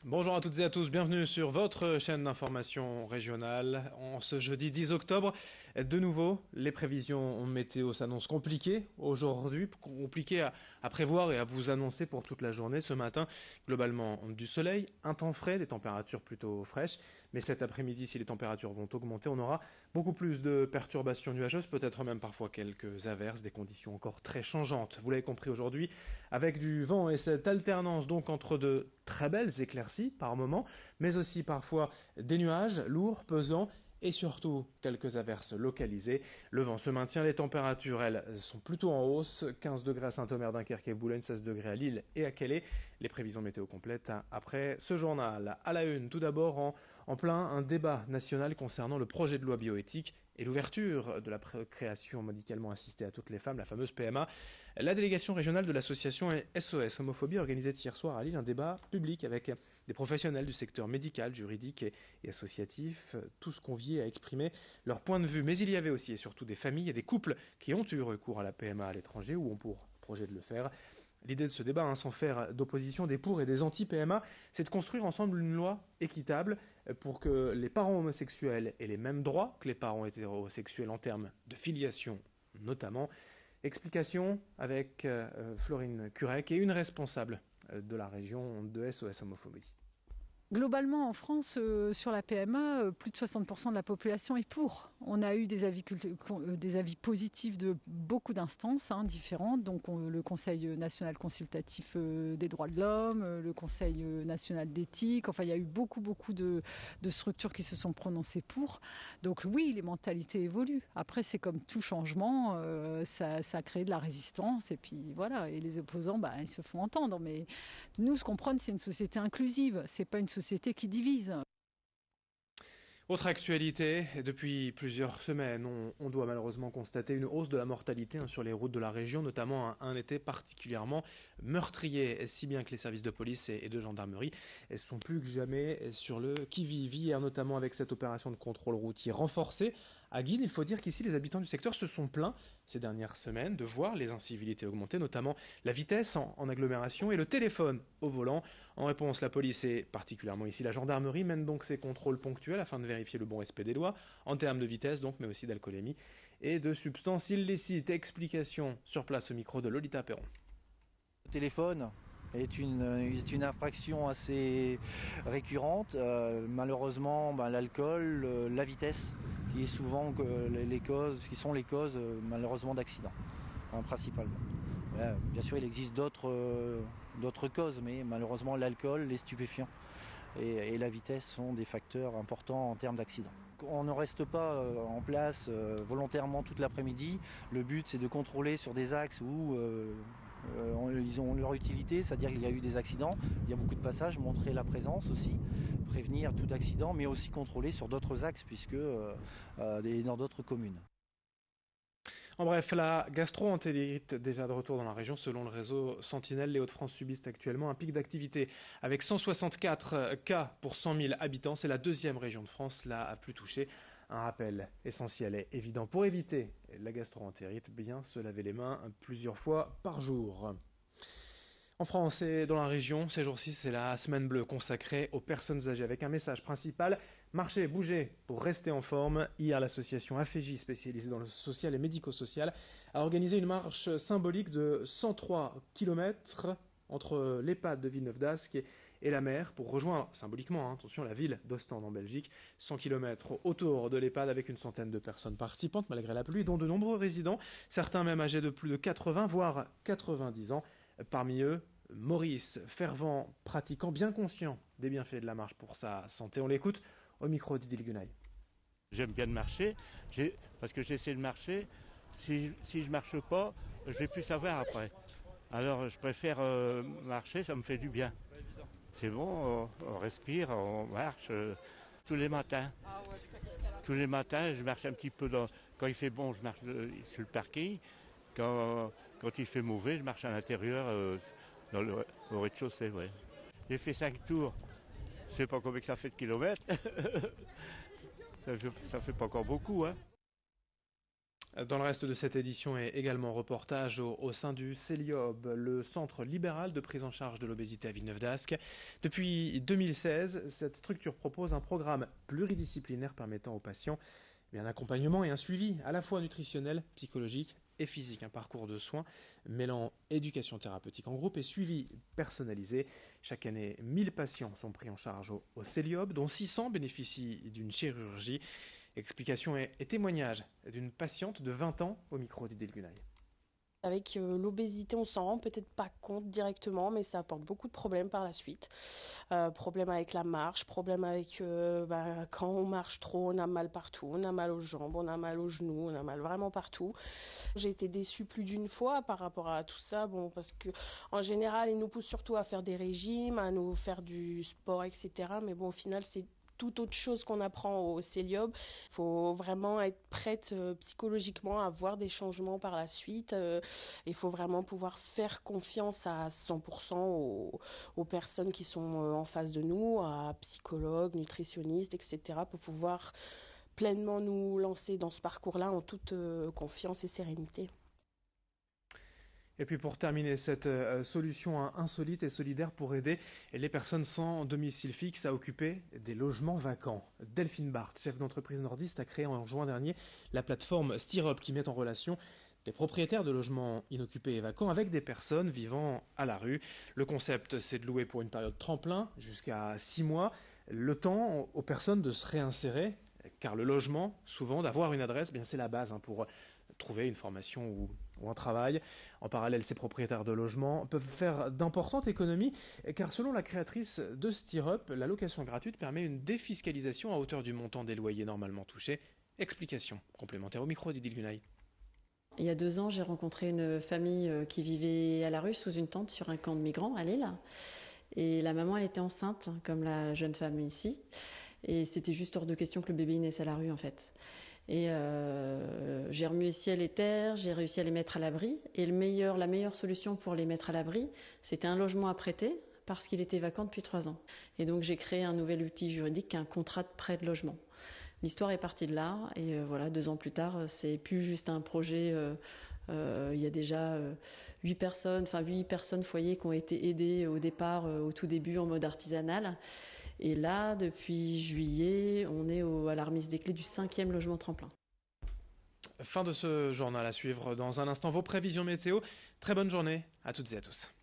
Bonjour à toutes et à tous, bienvenue sur votre chaîne d'information régionale. En ce jeudi 10 octobre, de nouveau, les prévisions météo s'annoncent compliquées aujourd'hui, compliquées à prévoir et à vous annoncer pour toute la journée. Ce matin, globalement du soleil, un temps frais, des températures plutôt fraîches, mais cet après-midi, si les températures vont augmenter, on aura beaucoup plus de perturbations nuageuses, peut-être même parfois quelques averses, des conditions encore très changeantes. Vous l'avez compris aujourd'hui, avec du vent et cette alternance donc entre de très belles éclaircies par moment, mais aussi parfois des nuages lourds, pesants et surtout quelques averses localisées. Le vent se maintient, les températures elles sont plutôt en hausse, 15 degrés à Saint-Omer, Dunkerque et Boulogne, 16 degrés à Lille et à Calais. Les prévisions météo complètes après ce journal. À la une, tout d'abord en plein un débat national concernant le projet de loi bioéthique et l'ouverture de la création médicalement assistée à toutes les femmes, la fameuse PMA. La délégation régionale de l'association SOS Homophobie organisait hier soir à Lille un débat public avec des professionnels du secteur médical, juridique et associatif, tous conviés à exprimer leur point de vue. Mais il y avait aussi et surtout des familles et des couples qui ont eu recours à la PMA à l'étranger ou ont pour projet de le faire. L'idée de ce débat, sans faire d'opposition des pour et des anti-PMA, c'est de construire ensemble une loi équitable pour que les parents homosexuels aient les mêmes droits que les parents hétérosexuels en termes de filiation notamment. Explication avec Florine Curec et une responsable de la région de SOS Homophobie. Globalement, en France, sur la PMA, plus de 60% de la population est pour. On a eu des avis positifs de beaucoup d'instances différentes, donc le Conseil national consultatif des droits de l'homme, le Conseil national d'éthique, enfin il y a eu beaucoup de structures qui se sont prononcées pour. Donc oui, les mentalités évoluent. Après, c'est comme tout changement, ça crée de la résistance, et puis voilà, et les opposants, ils se font entendre. Mais nous, ce qu'on prône, c'est une société inclusive, c'est pas une société qui divise. Autre actualité, depuis plusieurs semaines, on doit malheureusement constater une hausse de la mortalité sur les routes de la région, notamment un été particulièrement meurtrier, si bien que les services de police et de gendarmerie sont plus que jamais sur le qui-vive. Hier, notamment avec cette opération de contrôle routier renforcée à Guînes, il faut dire qu'ici les habitants du secteur se sont plaints ces dernières semaines de voir les incivilités augmenter, notamment la vitesse en agglomération et le téléphone au volant. En réponse, la police et particulièrement ici la gendarmerie mène donc ces contrôles ponctuels afin de vérifier le bon respect des lois, en termes de vitesse donc, mais aussi d'alcoolémie et de substances illicites. Explication sur place au micro de Lolita Perron. Le téléphone est une infraction assez récurrente. Malheureusement, l'alcool, la vitesse, qui est souvent qui sont les causes malheureusement d'accidents, principalement. Bien sûr, il existe d'autres causes, mais malheureusement l'alcool, les stupéfiants et la vitesse sont des facteurs importants en termes d'accidents. On ne reste pas en place volontairement toute l'après-midi. Le but, c'est de contrôler sur des axes où ils ont leur utilité, c'est-à-dire qu'il y a eu des accidents, il y a beaucoup de passages, montrer la présence aussi, prévenir tout accident, mais aussi contrôler sur d'autres axes, puisque dans d'autres communes. En bref, la gastro-entérite déjà de retour dans la région. Selon le réseau Sentinelle, les Hauts-de-France subissent actuellement un pic d'activité avec 164 cas pour 100 000 habitants. C'est la deuxième région de France la plus touchée. Un rappel essentiel et évident pour éviter la gastro-entérite, bien se laver les mains plusieurs fois par jour. En France et dans la région, ces jours-ci, c'est la semaine bleue consacrée aux personnes âgées avec un message principal: marcher, bouger pour rester en forme. Hier, l'association AFEJ, spécialisée dans le social et médico-social, a organisé une marche symbolique de 103 km entre l'EHPAD de Villeneuve-d'Ascq et la mer pour rejoindre symboliquement, attention, la ville d'Ostende en Belgique. 100 km autour de l'EHPAD avec une centaine de personnes participantes malgré la pluie, dont de nombreux résidents, certains même âgés de plus de 80 voire 90 ans. Parmi eux, Maurice, fervent pratiquant, bien conscient des bienfaits de la marche pour sa santé. On l'écoute au micro d'Idil Gunaï. J'aime bien de marcher, parce que j'essaie de marcher. Si je marche pas, je vais plus savoir après. Alors je préfère marcher, ça me fait du bien. C'est bon, on respire, on marche tous les matins. Tous les matins, je marche un petit peu quand il fait bon, je marche sur le parking. Quand il fait mauvais, je marche à l'intérieur, au rez-de-chaussée. Ouais. J'ai fait 5 tours. Je sais pas combien que ça fait de kilomètres. Ça fait pas encore beaucoup, hein. Dans le reste de cette édition est également reportage au sein du CELIOB, le centre libéral de prise en charge de l'obésité à Villeneuve-d'Ascq. Depuis 2016, cette structure propose un programme pluridisciplinaire permettant aux patients un accompagnement et un suivi à la fois nutritionnel, psychologique et physique. Un parcours de soins mêlant éducation thérapeutique en groupe et suivi personnalisé. Chaque année, 1000 patients sont pris en charge au CELIOB, dont 600 bénéficient d'une chirurgie. Explication et témoignage d'une patiente de 20 ans au micro d'Idil Gunay. Avec l'obésité, on s'en rend peut-être pas compte directement, mais ça apporte beaucoup de problèmes par la suite. Problèmes avec la marche, problèmes avec quand on marche trop, on a mal partout, on a mal aux jambes, on a mal aux genoux, on a mal vraiment partout. J'ai été déçue plus d'une fois par rapport à tout ça, parce que en général, ils nous poussent surtout à faire des régimes, à nous faire du sport, etc. Mais au final, c'est tout autre chose qu'on apprend au CELIOB. Il faut vraiment être prête psychologiquement à voir des changements par la suite. Il faut vraiment pouvoir faire confiance à 100% aux personnes qui sont en face de nous, à psychologues, nutritionnistes, etc. pour pouvoir pleinement nous lancer dans ce parcours-là en toute confiance et sérénité. Et puis pour terminer, cette solution insolite et solidaire pour aider les personnes sans domicile fixe à occuper des logements vacants. Delphine Barthes, chef d'entreprise nordiste, a créé en juin dernier la plateforme Stirop qui met en relation des propriétaires de logements inoccupés et vacants avec des personnes vivant à la rue. Le concept, c'est de louer pour une période tremplin jusqu'à 6 mois, le temps aux personnes de se réinsérer, car le logement, souvent, d'avoir une adresse, c'est la base pour trouver une formation ou un travail. En parallèle, ces propriétaires de logements peuvent faire d'importantes économies, car selon la créatrice de Stirop, la location gratuite permet une défiscalisation à hauteur du montant des loyers normalement touchés. Explication complémentaire au micro d'Idil Gunay. Il y a 2 ans, j'ai rencontré une famille qui vivait à la rue sous une tente sur un camp de migrants à Lille. Et la maman, elle était enceinte, comme la jeune femme ici. Et c'était juste hors de question que le bébé naisse à la rue, en fait. Et j'ai remué ciel et terre, j'ai réussi à les mettre à l'abri. Et la meilleure solution pour les mettre à l'abri, c'était un logement à prêter, parce qu'il était vacant depuis 3 ans. Et donc j'ai créé un nouvel outil juridique, un contrat de prêt de logement. L'histoire est partie de là, et 2 ans plus tard, c'est plus juste un projet. Il y a déjà 8 personnes foyers qui ont été aidées au départ, au tout début, en mode artisanal. Et là, depuis juillet, on est à la remise des clés du 5e logement tremplin. Fin de ce journal à suivre dans un instant. Vos prévisions météo. Très bonne journée à toutes et à tous.